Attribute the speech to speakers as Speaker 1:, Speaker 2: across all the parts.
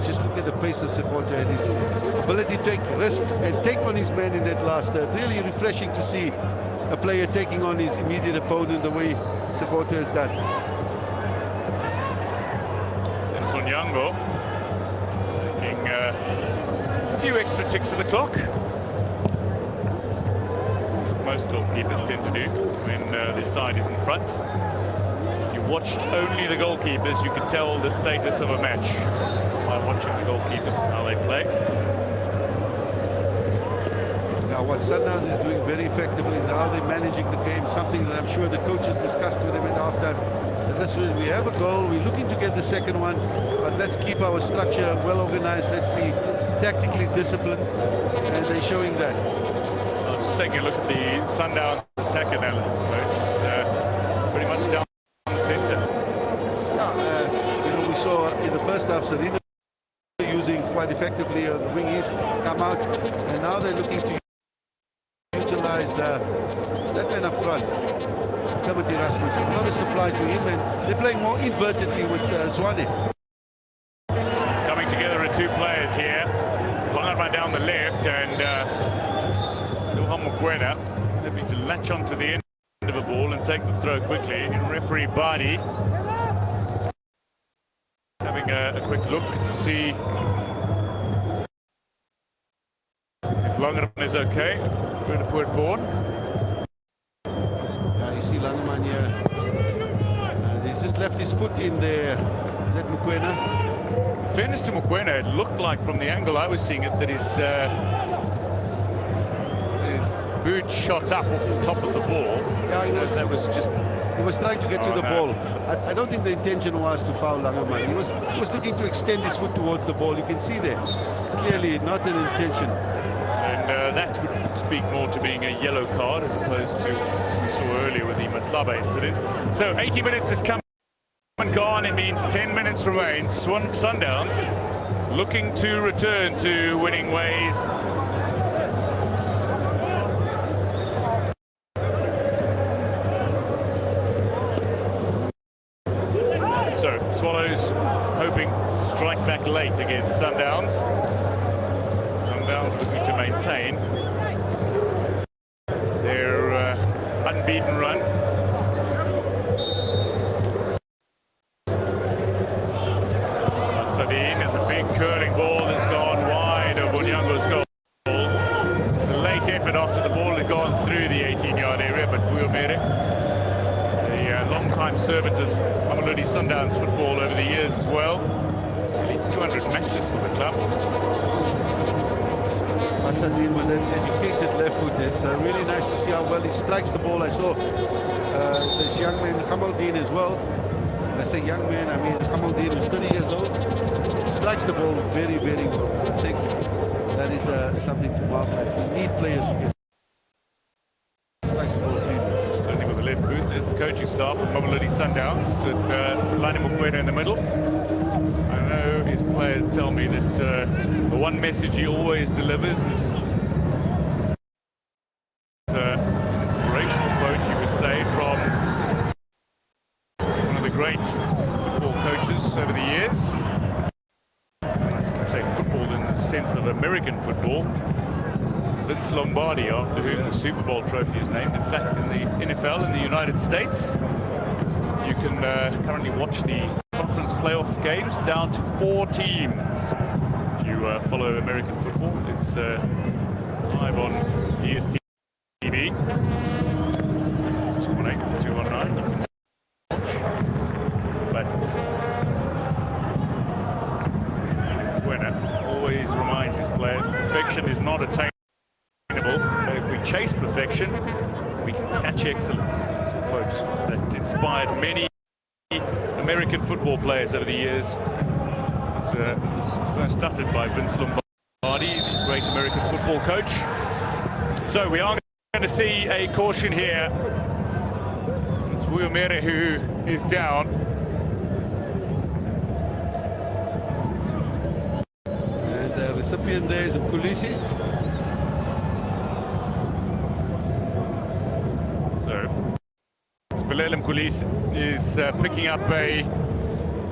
Speaker 1: just look at the pace of Sekoto and his ability to take risks and take on his man in that last third. Really refreshing to see a player taking on his immediate opponent the way Sekoto has done.
Speaker 2: And Sonyango taking a few extra ticks of the clock, as most goalkeepers tend to do when their side is in front. If you watched only the goalkeepers, you could tell the status of a match by watching the goalkeepers and how they play.
Speaker 1: Now, what Sundowns is doing very effectively is how they're managing the game, something that I'm sure the coaches discussed with them at halftime. That this way, we have a goal, we're looking to get the second one, but let's keep our structure well organized, let's be tactically disciplined, and they're showing that.
Speaker 2: Well, just taking a look at the Sundowns attack analysis, coach. It's pretty much down the centre.
Speaker 1: Yeah, you know, we saw in the first half Serena using quite effectively on the wing east, come out, and now they're looking to utilize that man up front, Timothy Rasmus. A lot of supply to him, and they're playing more invertedly with Zwane.
Speaker 2: Coming together are two players here. Langerman down the left, and Ilham Mokwena having to latch onto the end of a ball and take the throw quickly. Referee Badi having a quick look to see if Langerman is okay. Going to put it born.
Speaker 1: You see Langerman here. He's just left his foot in there. Is that Mokwena?
Speaker 2: In fairness to Mokwena, it looked like from the angle I was seeing it that his boot shot up off the top of the ball.
Speaker 1: Yeah,
Speaker 2: that was just...
Speaker 1: He was trying to get to the ball. I don't think the intention was to foul Langerman. He was looking to extend his foot towards the ball. You can see there. Clearly not an intention.
Speaker 2: And that would speak more to being a yellow card as opposed to what we saw earlier with the Matlaba incident. So 80 minutes has come and gone. It means 10 minutes remains. Sundowns looking to return to winning ways. So Swallows hoping to strike back late against Sundowns. Sundowns looking to maintain their unbeaten run. Sadine has a big curling ball that's gone wide of Onyango's goal. A late effort after the ball had gone through the 18-yard area, but Vuilmere, the long-time servant of Mamelodi Sundowns football over the years as well. Nearly 200 matches for the club.
Speaker 1: Sadine with an educated left foot. It's really nice to see how well he strikes the ball. I saw this young man, Hamaldine, as well. When I say young man, I mean Hamaldine, who's 30 years old. Strikes the ball very, very well. I think that is something to mark at. We need players who can strike the ball cleanly.
Speaker 2: Certainly with the left boot, there's the coaching staff of Mamelodi Sundowns with Lani Mokwena in the middle. I know his players tell me that the one message he always delivers is an inspirational quote, you would say, from one of the great football coaches over the years. I say football in the sense of American football. Vince Lombardi, after whom the Super Bowl trophy is named. In fact, in the NFL in the United States, you can currently watch the conference playoff games down to 4 teams. If you follow American football, it's live on DSTV. It's 218 and 219. You can watch. But Mokwena always reminds his players perfection is not attainable, but if we chase perfection, we can catch excellence. It's a quote that inspired many American football players over the years. It was first uttered by Vince Lombardi, the great American football coach. So we are going to see a caution here. It's Vuilmere who is down.
Speaker 1: And the recipient there is Mkulisi.
Speaker 2: So Bilal Mkulisi is picking up a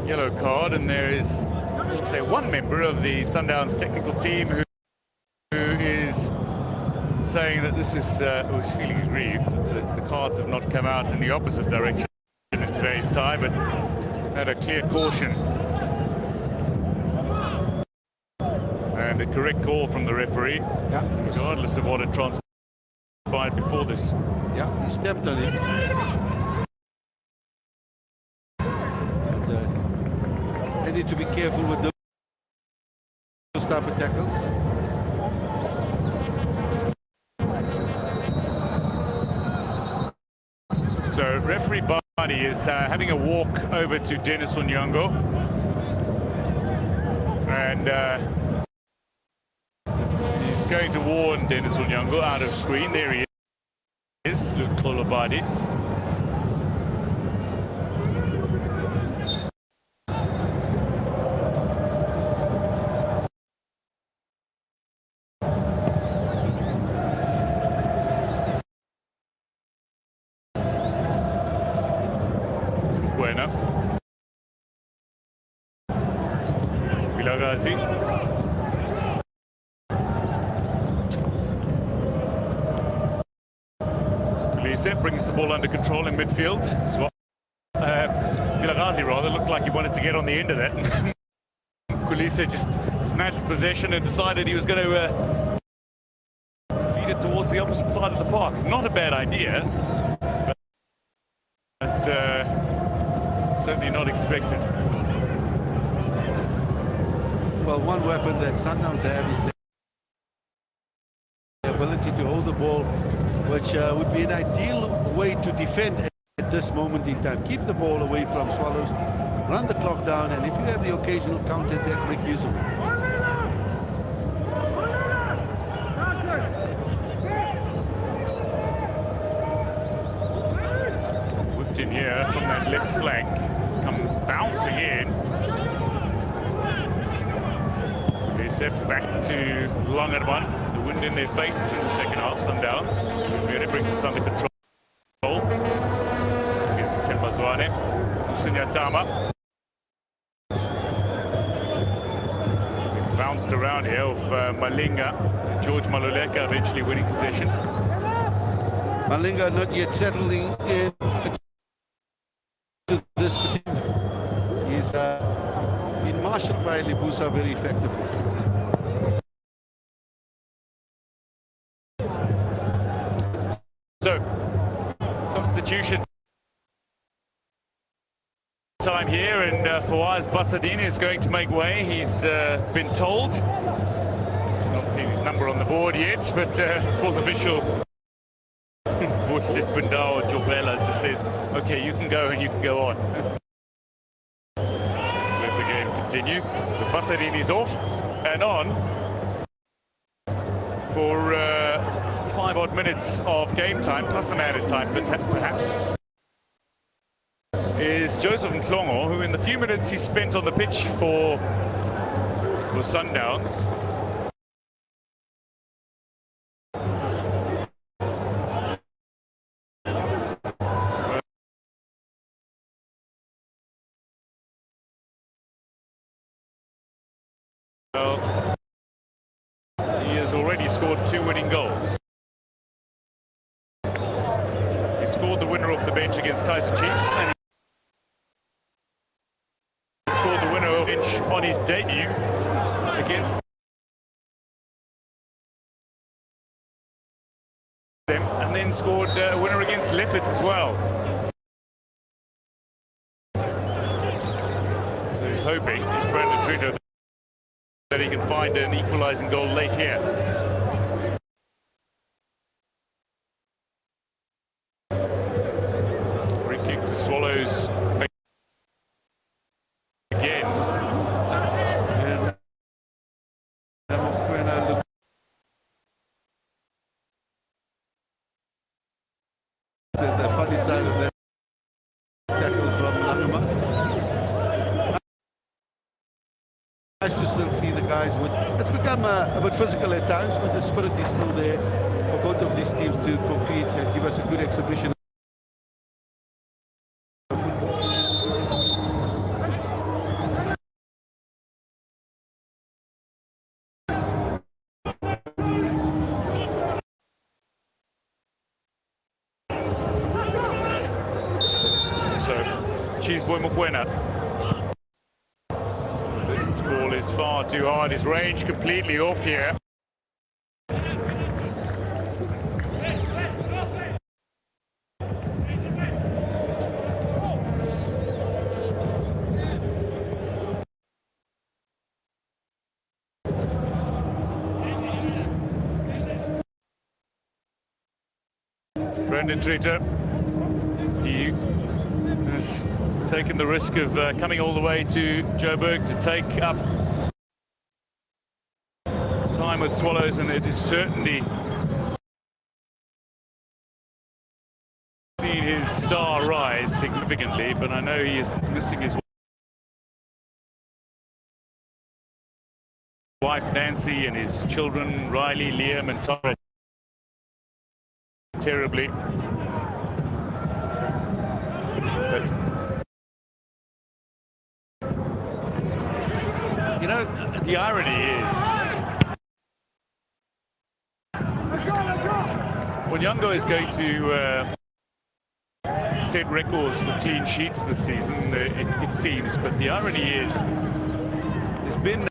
Speaker 2: yellow card, and there is we'll say one member of the Sundowns technical team who is saying that this is who's feeling aggrieved that the cards have not come out in the opposite direction in today's tie, but had a clear caution and a correct call from the referee, regardless of what had transpired before this.
Speaker 1: Yeah, he stepped on it. They need to be careful with those type of tackles.
Speaker 2: So referee Bardi is having a walk over to Dennis Onyango, and he's going to warn Dennis Onyango out of screen. There he is, Luke Bardi. Brings the ball under control in midfield. Vilagazi rather looked like he wanted to get on the end of that. Kulise just snatched possession and decided he was going to feed it towards the opposite side of the park. Not a bad idea, but certainly not expected.
Speaker 1: Well, one weapon that Sundowns have is the ability to hold the ball, which would be an ideal way to defend at this moment in time. Keep the ball away from Swallows, run the clock down, and if you have the occasional counter-attack, make use of it.
Speaker 2: Whipped in here from that left flank. It's come bouncing in. Step back to Langerman. The wind in their faces in the second half. Sundowns really brings us under control against Tempazwane. Sunyatama bounced around here of Malinga. George Maluleka eventually winning possession.
Speaker 1: Malinga not yet settling in to this particular. He's been marshaled by Libusa very effectively.
Speaker 2: So, substitution time here, and Fawaz Basadine is going to make way. He's been told. He's not seen his number on the board yet, but full official Bundao Jobela just says, okay, you can go and you can go on. Let's let the game continue. So Basadine is off and on for 5 odd minutes of game time, plus some added time, but perhaps, is Joseph Nhlongo, who in the few minutes he spent on the pitch for Sundowns, well, he has already scored 2 winning goals. Scored the winner off the bench against Kaizer Chiefs, and he scored the winner off the bench on his debut against them, and then scored a winner against Leopard as well. So he's hoping, he's Brandon Trito, that he can find an equalising goal late here. Swallows again. And when I look at the funny side of that tackle from Langema, nice to still see the guys with. It's become a bit physical at times, but the spirit is still there for both of these teams to compete and give us a good exhibition. Cheese Boy Mokoena. This ball is far too hard. His range completely off here. Brendan Treater, he has taken the risk of coming all the way to Joburg to take up time with Swallows, and it is certainly seen his star rise significantly, but I know he is missing his wife Nancy and his children Riley, Liam and Tara terribly. But you know, the irony is Onyango is going to set records for clean sheets this season, it seems, but the irony is there's been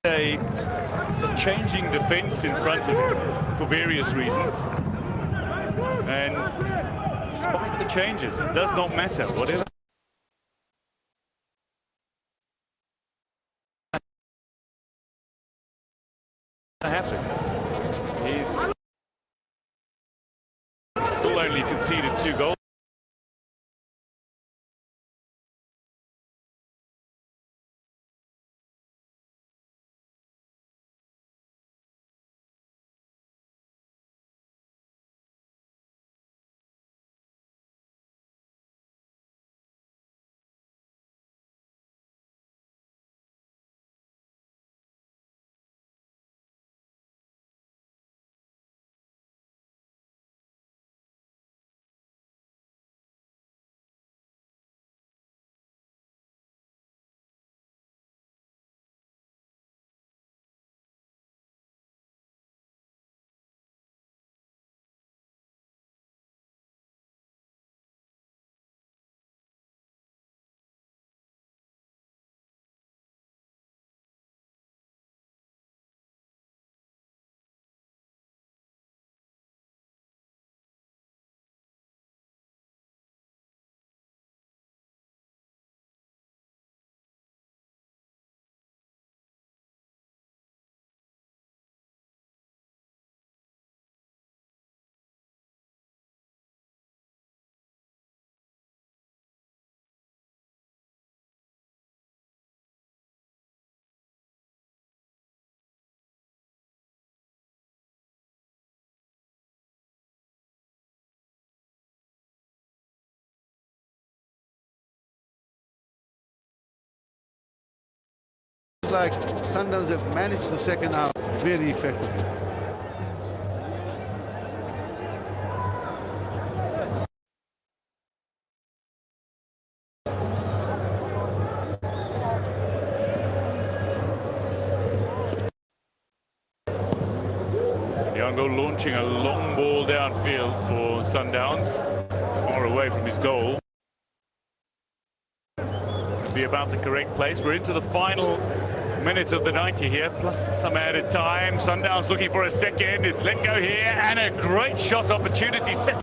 Speaker 2: a changing defence in front of him for various reasons, and despite the changes, it does not matter. Whatever happens, he's still only conceded 2 goals.
Speaker 1: Like Sundowns have managed the second half very effectively.
Speaker 2: Onyango launching a long ball downfield for Sundowns. It's far away from his goal. Be about the correct place. We're into the final minute of the 90 here, plus some added time. Sundowns looking for a second. It's let go here, and a great shot opportunity set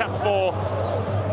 Speaker 2: up for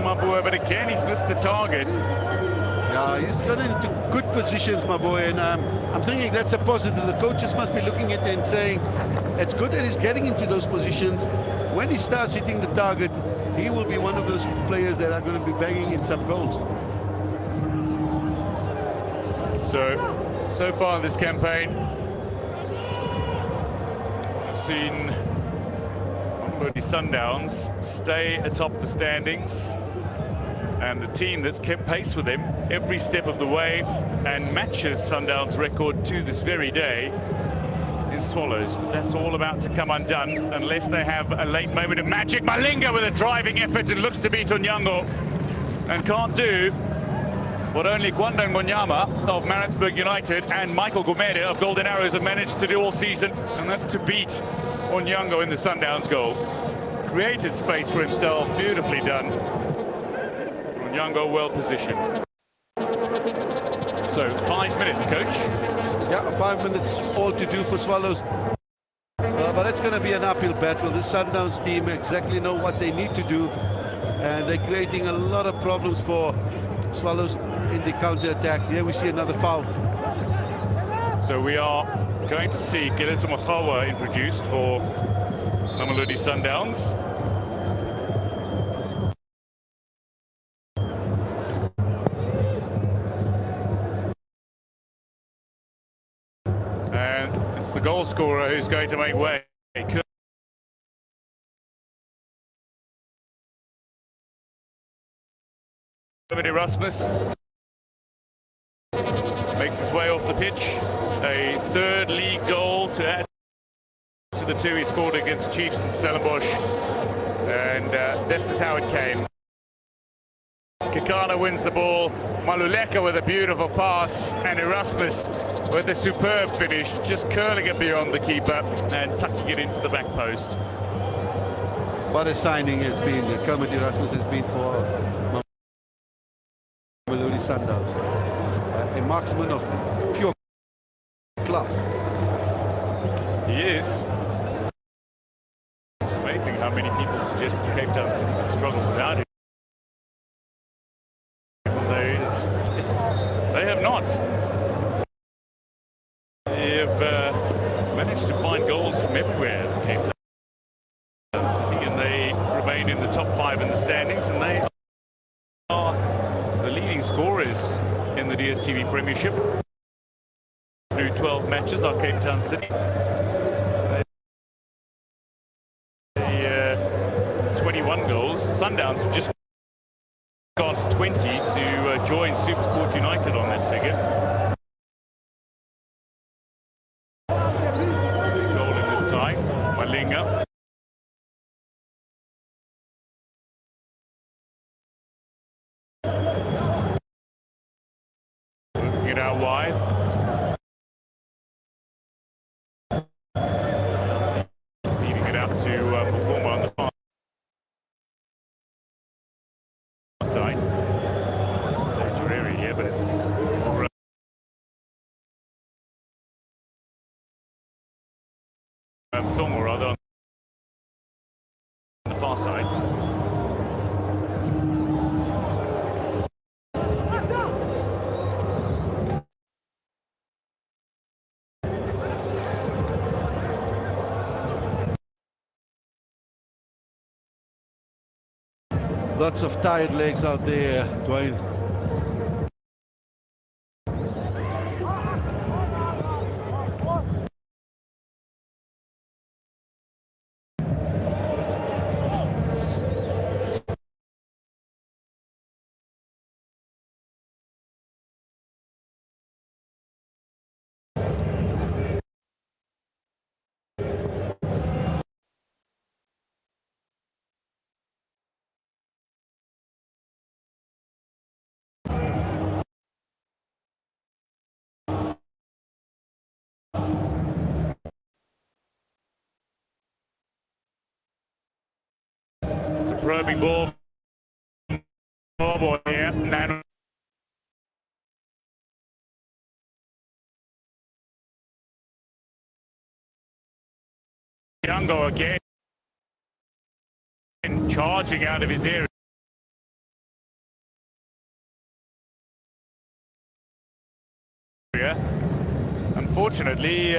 Speaker 2: Mabue, but again he's missed the target.
Speaker 1: Yeah, he's got into good positions, my boy, and I'm thinking that's a positive. The coaches must be looking at it and saying it's good that he's getting into those positions. When he starts hitting the target, he will be one of those players that are going to be banging in some goals.
Speaker 2: So far in this campaign, we've seen Mamelodi Sundowns stay atop the standings, and the team that's kept pace with them every step of the way and matches Sundowns' record to this very day is Swallows. But that's all about to come undone unless they have a late moment of magic. Malinga with a driving effort and looks to beat Onyango, and can't do what only Kwandang Monyama of Maritzburg United and Michael Gumede of Golden Arrows have managed to do all season, and that's to beat Onyango in the Sundowns goal. Created space for himself, beautifully done. Yango well positioned. So 5 minutes, coach.
Speaker 1: Yeah, 5 minutes all to do for Swallows. But it's going to be an uphill battle. This Sundowns team exactly know what they need to do, and they're creating a lot of problems for Swallows in the counter-attack. Here we see another foul.
Speaker 2: So we are going to see Keleto Makhawa introduced for Mamelodi Sundowns. And it's the goal scorer who's going to make way. Erasmus makes his way off the pitch. A third league goal to add to the two he scored against Chiefs and Stellenbosch. And this is how it came. Kekana wins the ball, Maluleka with a beautiful pass, and Erasmus with a superb finish, just curling it beyond the keeper and tucking it into the back post.
Speaker 1: What a signing has been, Kermit Erasmus has been for Mamelodi Sundowns. A marksman of pure class.
Speaker 2: He is. It's amazing how many people suggested Cape Town City would struggle without him. They have not. They have managed to find goals from everywhere, Cape Town City, and they remain in the top 5 in the standings, and they are the leading scorers in the DStv Premiership. Through 12 matches are Cape Town City. 21 goals. Sundowns have just gone to 20 to join Supersport United on that figure. Goal in this time, Malinga. Working it out wide. Feeding it out to Mokoma on the far side. Danger area here, but it's Thongo rather on the far side.
Speaker 1: Lots of tired legs out there, Dwayne. It's a probing ball. Oh boy, yeah. Nano. Yango again. Charging out of his area. Unfortunately,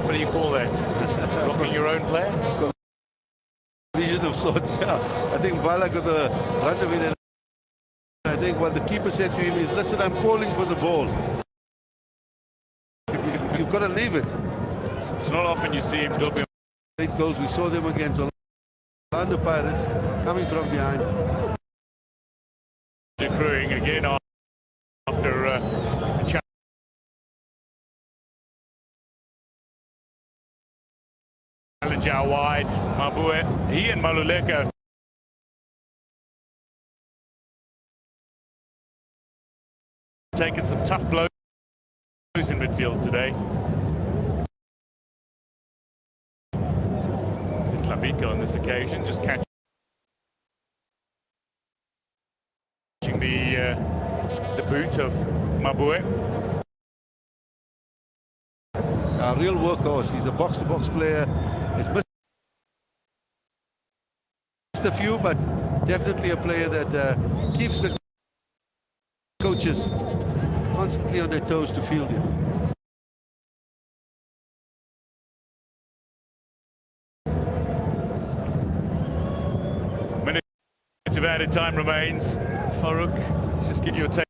Speaker 1: what do you call that? Blocking your own player? Vision of sorts, yeah. I think Vala got the run of it. I think what the keeper said to him is, listen, I'm calling for the ball. You've got to leave it.
Speaker 2: It's not often you see him dropping.
Speaker 1: 8 goals, we saw them against Orlando Pirates, coming from behind.
Speaker 2: Accruing again after a challenge out wide. Mabue, he and Maluleka taken some tough blows in midfield today. Tlabika on this occasion just catching boot of Mabue.
Speaker 1: A real workhorse. He's a box-to-box player. He's missed a few, but definitely a player that keeps the coaches constantly on their toes to field him.
Speaker 2: Minutes of added time remains. Farouk, let's just get your take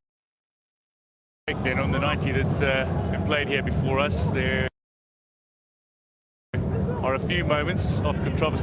Speaker 2: then on the 90 that's been played here before us. There are a few moments of controversy